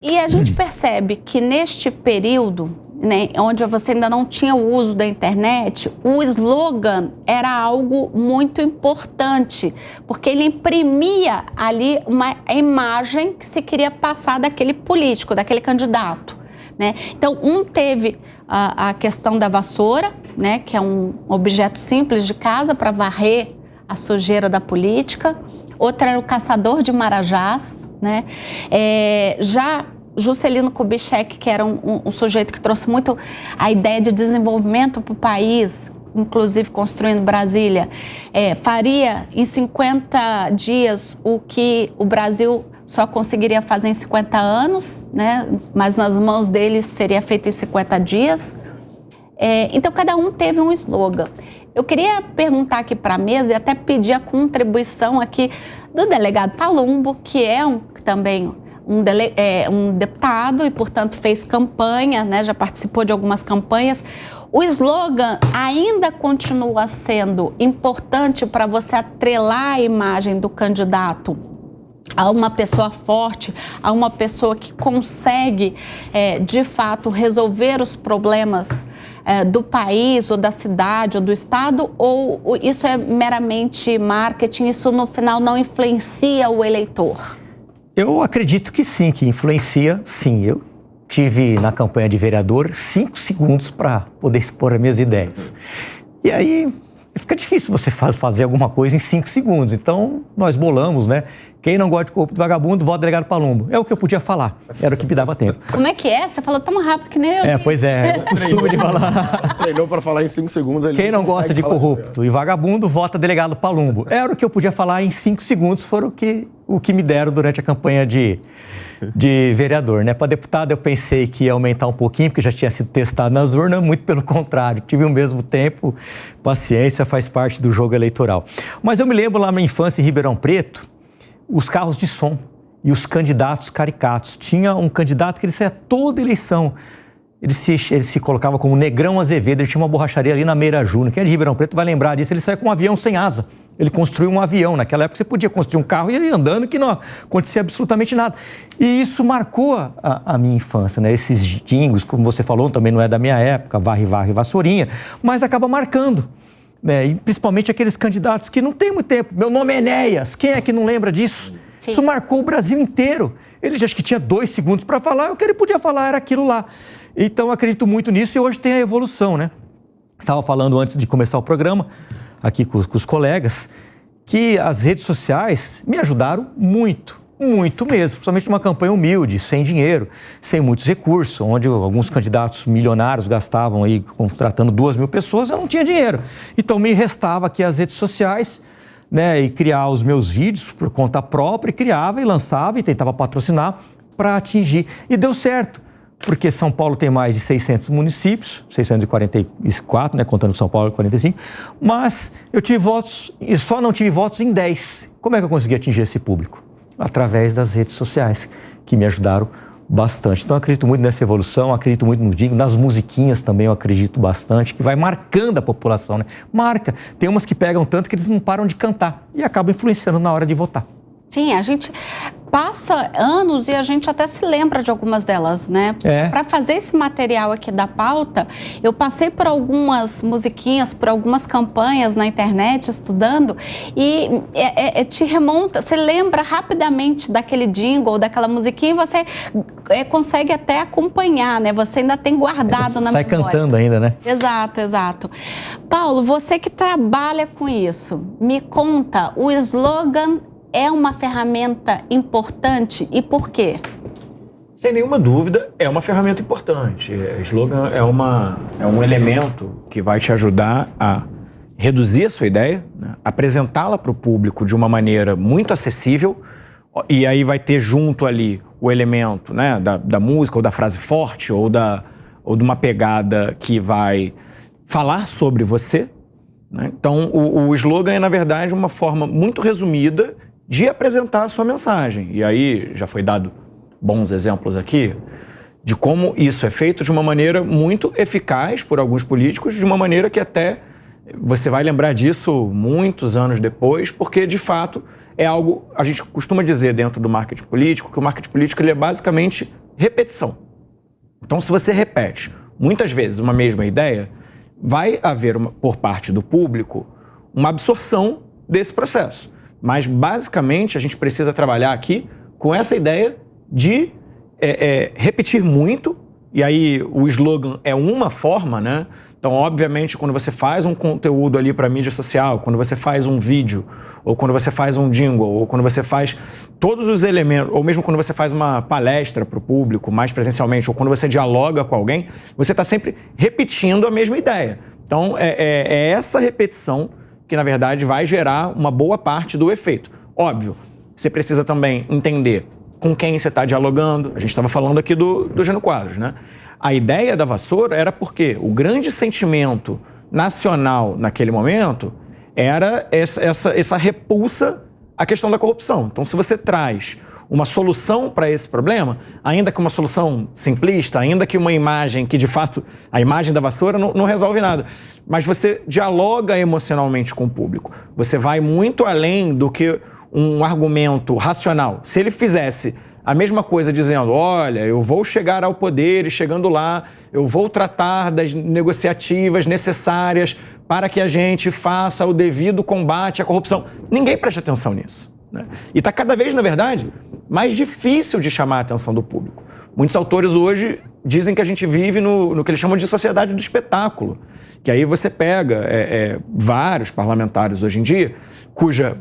E a gente percebe que neste período, né, onde você ainda não tinha o uso da internet, o slogan era algo muito importante, porque ele imprimia ali uma imagem que se queria passar daquele político, daquele candidato, né? Então, teve a questão da vassoura, né, que é um objeto simples de casa para varrer a sujeira da política. Outra era o caçador de marajás, né? Já Juscelino Kubitschek, que era um sujeito que trouxe muito a ideia de desenvolvimento para o país, inclusive construindo Brasília, faria em 50 dias o que o Brasil só conseguiria fazer em 50 anos, né? Mas nas mãos dele isso seria feito em 50 dias. Então, cada um teve um slogan. Eu queria perguntar aqui para a mesa e até pedir a contribuição aqui do delegado Palumbo, que é também um deputado e, portanto, fez campanha, né? Já participou de algumas campanhas. O slogan ainda continua sendo importante para você atrelar a imagem do candidato a uma pessoa forte, a uma pessoa que consegue, de fato, resolver os problemas do país, ou da cidade, ou do estado, ou isso é meramente marketing, isso no final não influencia o eleitor? Eu acredito que sim, que influencia, sim. Eu tive na campanha de vereador 5 segundos para poder expor as minhas ideias. E aí fica difícil você fazer alguma coisa em 5 segundos. Então, nós bolamos, né? Quem não gosta de corrupto e vagabundo, vota delegado Palumbo. É o que eu podia falar, era o que me dava tempo. Como é que é? Você falou tão rápido que nem eu. Pois é, eu costumo de falar. Treinou para falar em 5 segundos. Quem não gosta de corrupto e vagabundo, vota delegado Palumbo. Era o que eu podia falar em 5 segundos, foram o que me deram durante a campanha de vereador, né? Para deputado eu pensei que ia aumentar um pouquinho, porque já tinha sido testado nas urnas, muito pelo contrário, tive o mesmo tempo, paciência, faz parte do jogo eleitoral. Mas eu me lembro lá na minha infância em Ribeirão Preto, os carros de som e os candidatos caricatos. Tinha um candidato que ele saía toda eleição, ele se colocava como Negrão Azevedo, ele tinha uma borracharia ali na Meira Júnior. Quem é de Ribeirão Preto vai lembrar disso, ele saía com um avião sem asa. Ele construiu um avião. Naquela época você podia construir um carro e ir andando que não acontecia absolutamente nada. E isso marcou a minha infância, né? Esses jingles, como você falou, também não é da minha época, varre, vassourinha, mas acaba marcando, né? E principalmente aqueles candidatos que não tem muito tempo. Meu nome é Enéas, quem é que não lembra disso? Sim. Isso marcou o Brasil inteiro. Ele já acho que tinha 2 segundos para falar, o que ele podia falar era aquilo lá. Então eu acredito muito nisso e hoje tem a evolução, né? Estava falando antes de começar o programa, aqui com os colegas, que as redes sociais me ajudaram muito, muito mesmo, principalmente numa campanha humilde, sem dinheiro, sem muitos recursos, onde alguns candidatos milionários gastavam aí contratando 2.000 pessoas, eu não tinha dinheiro. Então me restava aqui as redes sociais, né, e criar os meus vídeos por conta própria, e criava e lançava e tentava patrocinar para atingir. E deu certo. Porque São Paulo tem mais de 600 municípios, 644, né, contando com São Paulo, 45, mas eu tive votos, e só não tive votos em 10. Como é que eu consegui atingir esse público? Através das redes sociais, que me ajudaram bastante. Então, eu acredito muito nessa evolução, acredito muito no jingle, nas musiquinhas também eu acredito bastante, que vai marcando a população, né? Marca. Tem umas que pegam tanto que eles não param de cantar e acabam influenciando na hora de votar. Sim, a gente passa anos e a gente até se lembra de algumas delas, né? Para fazer esse material aqui da pauta, eu passei por algumas musiquinhas, por algumas campanhas na internet, estudando, e te remonta, você lembra rapidamente daquele jingle, daquela musiquinha, e você consegue até acompanhar, né? Você ainda tem guardado na memória. Sai cantando ainda, né? Exato, exato. Paulo, você que trabalha com isso, me conta, o slogan é uma ferramenta importante e por quê? Sem nenhuma dúvida, é uma ferramenta importante. Slogan é um elemento que vai te ajudar a reduzir a sua ideia, né? Apresentá-la para o público de uma maneira muito acessível, e aí vai ter junto ali o elemento, né, da música, ou da frase forte, ou de uma pegada que vai falar sobre você, né? Então, o slogan é, na verdade, uma forma muito resumida de apresentar a sua mensagem. E aí já foi dado bons exemplos aqui de como isso é feito de uma maneira muito eficaz por alguns políticos, de uma maneira que até você vai lembrar disso muitos anos depois, porque de fato é algo, a gente costuma dizer dentro do marketing político, que o marketing político ele é basicamente repetição. Então, se você repete muitas vezes uma mesma ideia, vai haver, por parte do público, uma absorção desse processo. Mas, basicamente, a gente precisa trabalhar aqui com essa ideia de repetir muito, e aí o slogan é uma forma, né? Então, obviamente, quando você faz um conteúdo ali para mídia social, quando você faz um vídeo, ou quando você faz um jingle, ou quando você faz todos os elementos, ou mesmo quando você faz uma palestra para o público, mais presencialmente, ou quando você dialoga com alguém, você está sempre repetindo a mesma ideia. Então, é essa repetição que, na verdade, vai gerar uma boa parte do efeito. Óbvio, você precisa também entender com quem você está dialogando. A gente estava falando aqui do Jânio Quadros, né? A ideia da vassoura era porque o grande sentimento nacional naquele momento era essa repulsa à questão da corrupção. Então, se você traz uma solução para esse problema, ainda que uma solução simplista, ainda que uma imagem que, de fato, a imagem da vassoura não resolve nada, mas você dialoga emocionalmente com o público. Você vai muito além do que um argumento racional. Se ele fizesse a mesma coisa dizendo, olha, eu vou chegar ao poder e chegando lá, eu vou tratar das negociativas necessárias para que a gente faça o devido combate à corrupção. Ninguém presta atenção nisso, né? E está cada vez, na verdade, mais difícil de chamar a atenção do público. Muitos autores hoje dizem que a gente vive no que eles chamam de sociedade do espetáculo, que aí você pega vários parlamentares hoje em dia, cuja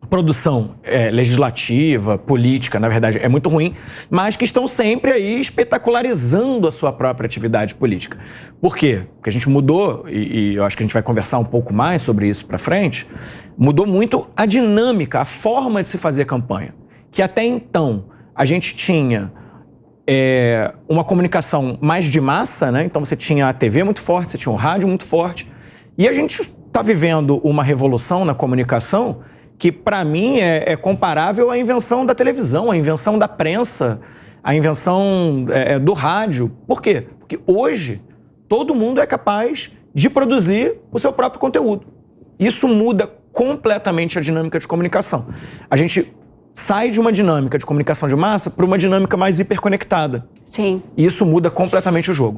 produção legislativa, política, na verdade, é muito ruim, mas que estão sempre aí espetacularizando a sua própria atividade política. Por quê? Porque a gente mudou, e eu acho que a gente vai conversar um pouco mais sobre isso para frente, mudou muito a dinâmica, a forma de se fazer campanha. Que até então a gente tinha uma comunicação mais de massa, né? Então você tinha a TV muito forte, você tinha o rádio muito forte, e a gente está vivendo uma revolução na comunicação que, para mim, é comparável à invenção da televisão, à invenção da prensa, à invenção do rádio. Por quê? Porque hoje todo mundo é capaz de produzir o seu próprio conteúdo. Isso muda completamente a dinâmica de comunicação. A gente sai de uma dinâmica de comunicação de massa para uma dinâmica mais hiperconectada. Sim. E isso muda completamente o jogo.